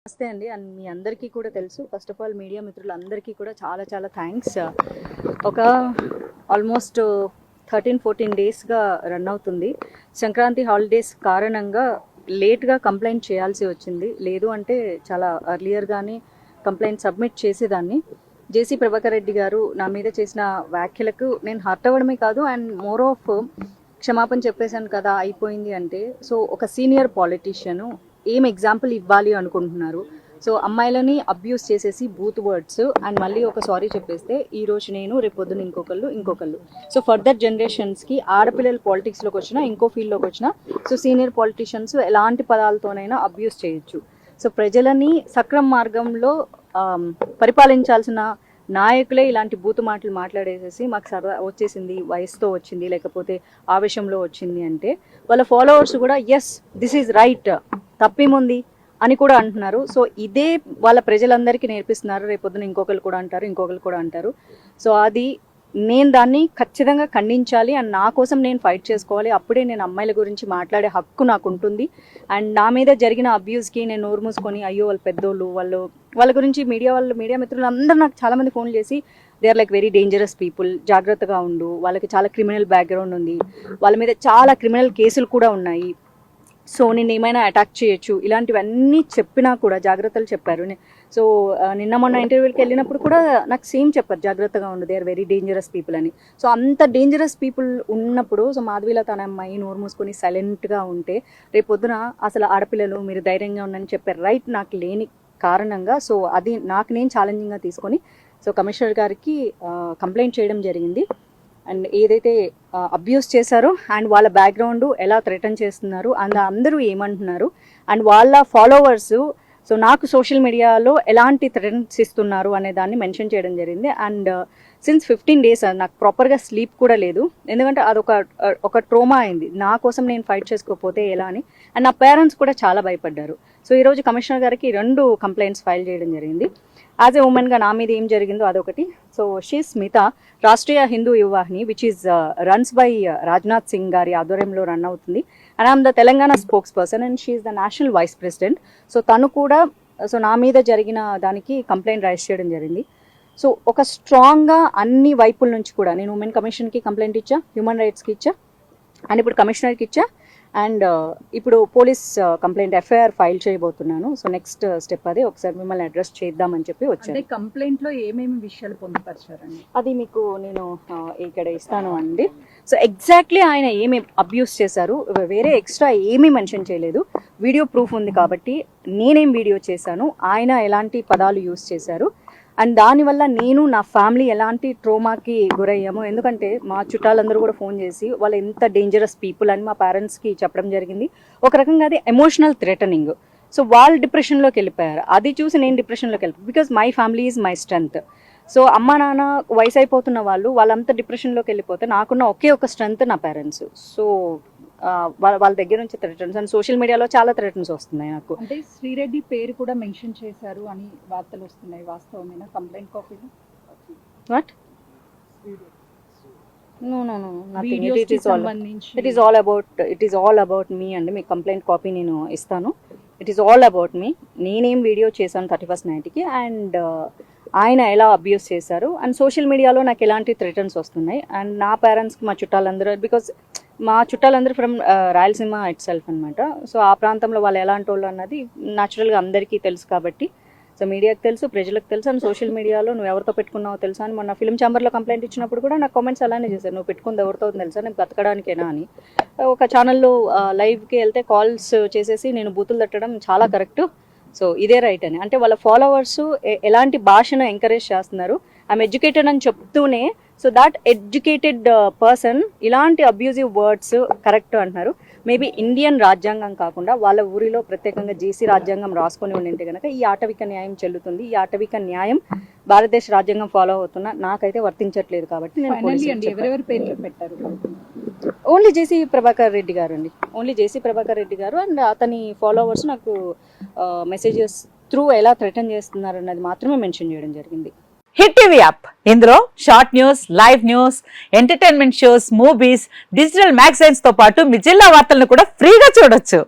నమస్తే అండి. అండ్ మీ అందరికీ కూడా తెలుసు, ఫస్ట్ ఆఫ్ ఆల్ మీడియా మిత్రులందరికీ కూడా చాలా చాలా థ్యాంక్స్. ఒక ఆల్మోస్ట్ 13-14 డేస్గా రన్ అవుతుంది. సంక్రాంతి హాలిడేస్ కారణంగా లేట్గా కంప్లైంట్ చేయాల్సి వచ్చింది. లేదు అంటే చాలా అర్లియర్గానే కంప్లైంట్ సబ్మిట్ చేసేదాన్ని. జేసీ ప్రభాకర్ రెడ్డి గారు నా మీద చేసిన వ్యాఖ్యలకు నేను హర్ట్ అవ్వడమే కాదు, అండ్ మోర్ ఆఫ్ క్షమాపణ చెప్పేశాను కదా అయిపోయింది అంటే. సో ఒక సీనియర్ పాలిటీషియను ఏం ఎగ్జాంపుల్ ఇవ్వాలి అనుకుంటున్నారు? సో అమ్మాయిలని అబ్యూస్ చేసేసి బూత్ వర్డ్స్ అండ్ మళ్ళీ ఒక సారీ చెప్పేస్తే ఈ రోజు నేను, రేపు పొద్దున ఇంకొకళ్ళు. సో ఫర్దర్ జనరేషన్స్కి ఆడపిల్లలు పాలిటిక్స్లోకి వచ్చినా, ఇంకో ఫీల్డ్లోకి వచ్చినా, సో సీనియర్ పాలిటీషియన్స్ ఎలాంటి పదాలతోనైనా అబ్యూస్ చేయొచ్చు. సో ప్రజలని సక్రమ మార్గంలో పరిపాలించాల్సిన నాయకులే ఇలాంటి బూతు మాటలు మాట్లాడేసేసి మాకు సరదా వచ్చేసింది, వయసుతో వచ్చింది, లేకపోతే ఆవేశంలో వచ్చింది అంటే వాళ్ళ ఫాలోవర్స్ కూడా ఎస్ దిస్ ఈజ్ రైట్, తప్పేముంది అని కూడా అంటున్నారు. సో ఇదే వాళ్ళ ప్రజలందరికీ నేర్పిస్తున్నారు. రేపొద్దున ఇంకొకరు కూడా అంటారు. సో అది నేను దాన్ని ఖచ్చితంగా ఖండించాలి అండ్ నా కోసం నేను ఫైట్ చేసుకోవాలి. అప్పుడే నేను అమ్మాయిల గురించి మాట్లాడే హక్కు నాకు ఉంటుంది. అండ్ నా మీద జరిగిన అబ్యూస్కి నేను నోరు మూసుకొని అయ్యో వాళ్ళు పెద్దోళ్ళు, వాళ్ళ గురించి మీడియా మిత్రులు అందరూ నాకు చాలామంది ఫోన్ చేసి they are like very dangerous people, జాగ్రత్తగా ఉండు, వాళ్ళకి చాలా క్రిమినల్ బ్యాక్గ్రౌండ్ ఉంది, వాళ్ళ మీద చాలా క్రిమినల్ కేసులు కూడా ఉన్నాయి, సో నేను ఏమైనా అటాక్ చేయొచ్చు, ఇలాంటివన్నీ చెప్పినా కూడా జాగ్రత్తలు చెప్పారు. సో నిన్న మొన్న ఇంటర్వ్యూకి వెళ్ళినప్పుడు కూడా నాకు సేమ్ చెప్పారు, జాగ్రత్తగా ఉండు, they are very dangerous people అని. సో అంత డేంజరస్ పీపుల్ ఉన్నప్పుడు సో మాధవీలత అనే అమ్మాయి నోరు మూసుకొని సైలెంట్గా ఉంటే రేపొద్దున అసలు ఆడపిల్లలు మీరు ధైర్యంగా ఉండని చెప్పే రైట్ నాకు లేని కారణంగా సో అది నాకు నేను ఛాలెంజింగ్గా తీసుకొని సో కమిషనర్ గారికి కంప్లైంట్ చేయడం జరిగింది. అండ్ ఏదైతే అబ్యూస్ చేశారో అండ్ వాళ్ళ బ్యాక్గ్రౌండ్ ఎలా థ్రెటన్ చేస్తున్నారు అండ్ అందరూ ఏమంటున్నారు అండ్ వాళ్ళ ఫాలోవర్స్ సో నాకు సోషల్ మీడియాలో ఎలాంటి థ్రెటన్స్ ఇస్తున్నారు అనే దాన్ని మెన్షన్ చేయడం జరిగింది. అండ్ సిన్స్ 15 days నాకు ప్రాపర్గా స్లీప్ కూడా లేదు, ఎందుకంటే అదొక ట్రోమా అయింది. నా కోసం నేను ఫైట్ చేసుకోకపోతే ఎలా అని. అండ్ నా పేరెంట్స్ కూడా చాలా భయపడ్డారు. సో ఈరోజు కమిషనర్ గారికి 2 కంప్లైంట్స్ ఫైల్ చేయడం జరిగింది. యాజ్ ఎ ఉమెన్గా నా మీద ఏం జరిగిందో అదొకటి. So she Smita, Rashtriya Hindu Yuvavahini which is runs by Rajnath Singh గారి ఆధ్వర్యంలో రన్ అవుతుంది. And I'm the Telangana spokesperson and she is the national vice president. So తను కూడా సో నా మీద జరిగిన దానికి కంప్లైంట్ రైజ్ చేయడం జరిగింది. సో ఒక స్ట్రాంగ్గా అన్ని వైపుల నుంచి కూడా నేను ఉమెన్ కమిషన్కి కంప్లైంట్ ఇచ్చా, హ్యూమన్ రైట్స్కి ఇచ్చా, అండ్ ఇప్పుడు కమిషనర్కి ఇచ్చా, అండ్ ఇప్పుడు పోలీస్ కంప్లైంట్ ఎఫ్ఐఆర్ ఫైల్ చేయబోతున్నాను. సో నెక్స్ట్ స్టెప్ అదే, ఒకసారి మిమ్మల్ని అడ్రస్ చేద్దామని చెప్పి వచ్చాను. కంప్లైంట్లో ఏమేమి విషయాలు పొందుపరిచారండి? అది మీకు నేను ఇక్కడ ఇస్తాను అండి. సో ఎగ్జాక్ట్లీ ఆయన ఏమి అబ్యూస్ చేశారు, వేరే ఎక్స్ట్రా ఏమీ మెన్షన్ చేయలేదు. వీడియో ప్రూఫ్ ఉంది కాబట్టి నేనేం వీడియో చేశాను, ఆయన ఎలాంటి పదాలు యూస్ చేశారు అండ్ దానివల్ల నేను నా ఫ్యామిలీ ఎలాంటి ట్రోమాకి గురయ్యాము. ఎందుకంటే మా చుట్టాలందరూ కూడా ఫోన్ చేసి వాళ్ళు ఎంత డేంజరస్ పీపుల్ అని మా పేరెంట్స్కి చెప్పడం జరిగింది. ఒక రకంగా అది ఎమోషనల్ థ్రెటనింగ్. సో వాళ్ళు డిప్రెషన్లోకి వెళ్ళిపోయారు. అది చూసి నేను డిప్రెషన్లోకి వెళ్ళిపోయాను. Because my family is my strength. So అమ్మ నాన్న వయసు అయిపోతున్న వాళ్ళంతా డిప్రెషన్లోకి వెళ్ళిపోతే నాకున్న ఒకే ఒక స్ట్రెంత్ నా పేరెంట్స్. సో వాళ్ళ దగ్గర నుంచి థ్రెటన్స్ అండ్ సోషల్ మీడియాలో చాలా థ్రెటన్స్ వస్తున్నాయి నాకు. అంటే శ్రీరెడ్డి పేరు కూడా మెన్షన్ చేశారు అని వార్తలు వస్తున్నాయి, వాస్తవమేనా? కంప్లైంట్ కాపీలో what? No, nothing. It is all about me అండి. మీకు కంప్లైంట్ కాపీ నేను ఇస్తాను. It is all about me. నేనేం వీడియో చేశాను 31st నైట్కి అండ్ ఆయన ఎలా అబ్యూస్ చేశారు అండ్ సోషల్ మీడియాలో నాకు ఎలాంటి థ్రెటన్స్ వస్తున్నాయి అండ్ నా పేరెంట్స్కి మా చుట్టాలందరూ, బికాజ్ మా చుట్టాలందరూ ఫ్రమ్ రాయలసీమ ఇట్ సెల్ఫ్ అనమాట. సో ఆ ప్రాంతంలో వాళ్ళు ఎలాంటి వాళ్ళు అన్నది న్యాచురల్గా అందరికీ తెలుసు కాబట్టి సో మీడియాకి తెలుసు, ప్రజలకు తెలుసు అండ్ సోషల్ మీడియాలో నువ్వు ఎవరితో పెట్టుకున్నావో తెలుసా అని మొన్న ఫిల్మ్ ఛాంబర్లో కంప్లైంట్ ఇచ్చినప్పుడు కూడా నాకు కామెంట్స్ అలానే చేశారు, నువ్వు పెట్టుకుంది ఎవరితో తెలుసా, నేను బతకడానికేనా అని. ఒక ఛానల్లో లైవ్కి వెళ్తే కాల్స్ చేసేసి నేను బూతులు తట్టడం చాలా కరెక్ట్, సో ఇదే రైట్ అని. అంటే వాళ్ళ ఫాలోవర్స్ ఎలాంటి భాషను ఎంకరేజ్ చేస్తున్నారు, ఐఎమ్ ఎడ్యుకేటెడ్ అని చెప్తూనే సో దాట్ ఎడ్యుకేటెడ్ పర్సన్ ఇలాంటి అబ్యూజివ్ వర్డ్స్ కరెక్ట్ అంటున్నారు. మేబీ ఇండియన్ రాజ్యాంగం కాకుండా వాళ్ళ ఊరిలో ప్రత్యేకంగా జేసీ రాజ్యాంగం రాసుకొని ఉండింటే కనుక ఈ ఆటవిక న్యాయం చెల్లుతుంది. ఈ ఆటవిక న్యాయం భారతదేశ రాజ్యాంగం ఫాలో అవుతున్నా నాకైతే వర్తించట్లేదు కాబట్టి ఎవరెవరి పేర్లు పెట్టారు? ఓన్లీ జేసీ ప్రభాకర్ రెడ్డి గారు అండి, ఓన్లీ జేసీ ప్రభాకర్ రెడ్డి గారు అండ్ అతని ఫాలోవర్స్ నాకు మెసేజెస్ త్రూ ఎలా థ్రెటన్ చేస్తున్నారు అన్నది మాత్రమే మెన్షన్ చేయడం జరిగింది. హిట్ టీవీ యాప్, ఇందులో short news, live news, entertainment shows, movies, digital magazines తో పాటు మీ జిల్లా వార్తలను కూడా ఫ్రీగా చూడొచ్చు.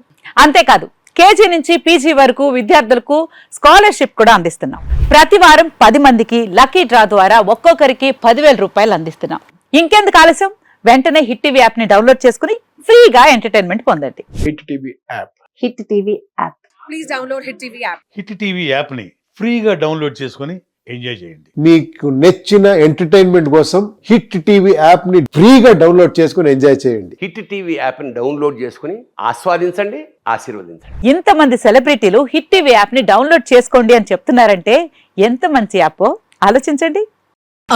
అంతేకాదు కేజీ నుంచి పీజీ వరకు విద్యార్థులకు స్కాలర్షిప్ కూడా అందిస్తున్నాం. ప్రతి వారం 10 మందికి లక్కీ డ్రా ద్వారా ఒక్కొక్కరికి 10,000 రూపాయలు అందిస్తున్నాం. ఇంకెందుకు ఆలస్యం, వెంటనే హిట్ టీవీ యాప్ ని డౌన్లోడ్ చేసుకుని ఫ్రీగా ఎంటర్టైన్మెంట్ పొందండి. Hit TV app. Hit TV app. Please download Hit TV app. Hit TV యాప్ని ఫ్రీగా డౌన్లోడ్ చేసుకొని ఎంజాయ్ చేయండి. మీకు నచ్చిన ఎంటర్టైన్మెంట్ కోసం హిట్ టీవీ యాప్ ని ఫ్రీగా డౌన్లోడ్ చేసుకుని ఎంజాయ్ చేయండి. హిట్ టీవీ యాప్ని డౌన్లోడ్ చేసుకుని ఆస్వాదించండి, ఆశీర్వదించండి. ఇంతమంది సెలబ్రిటీలు హిట్ టీవీ యాప్ ని డౌన్లోడ్ చేసుకోండి అని చెప్తున్నారంటే ఎంత మంచి యాప్ ఆలోచించండి.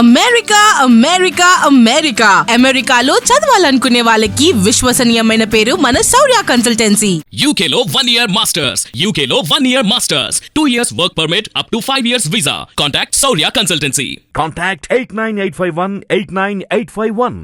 అమెరికా అమెరికా అమెరికా అమెరికాలో చదవాలనుకునే వాళ్ళకి విశ్వసనీయమైన పేరు మన శౌర్య కన్సల్టెన్సీ. UK లో 1 year masters. UK లో 1 year masters. 2 years work permit up to 5 years visa. Contact Saurya Consultancy. Contact 89851 89851.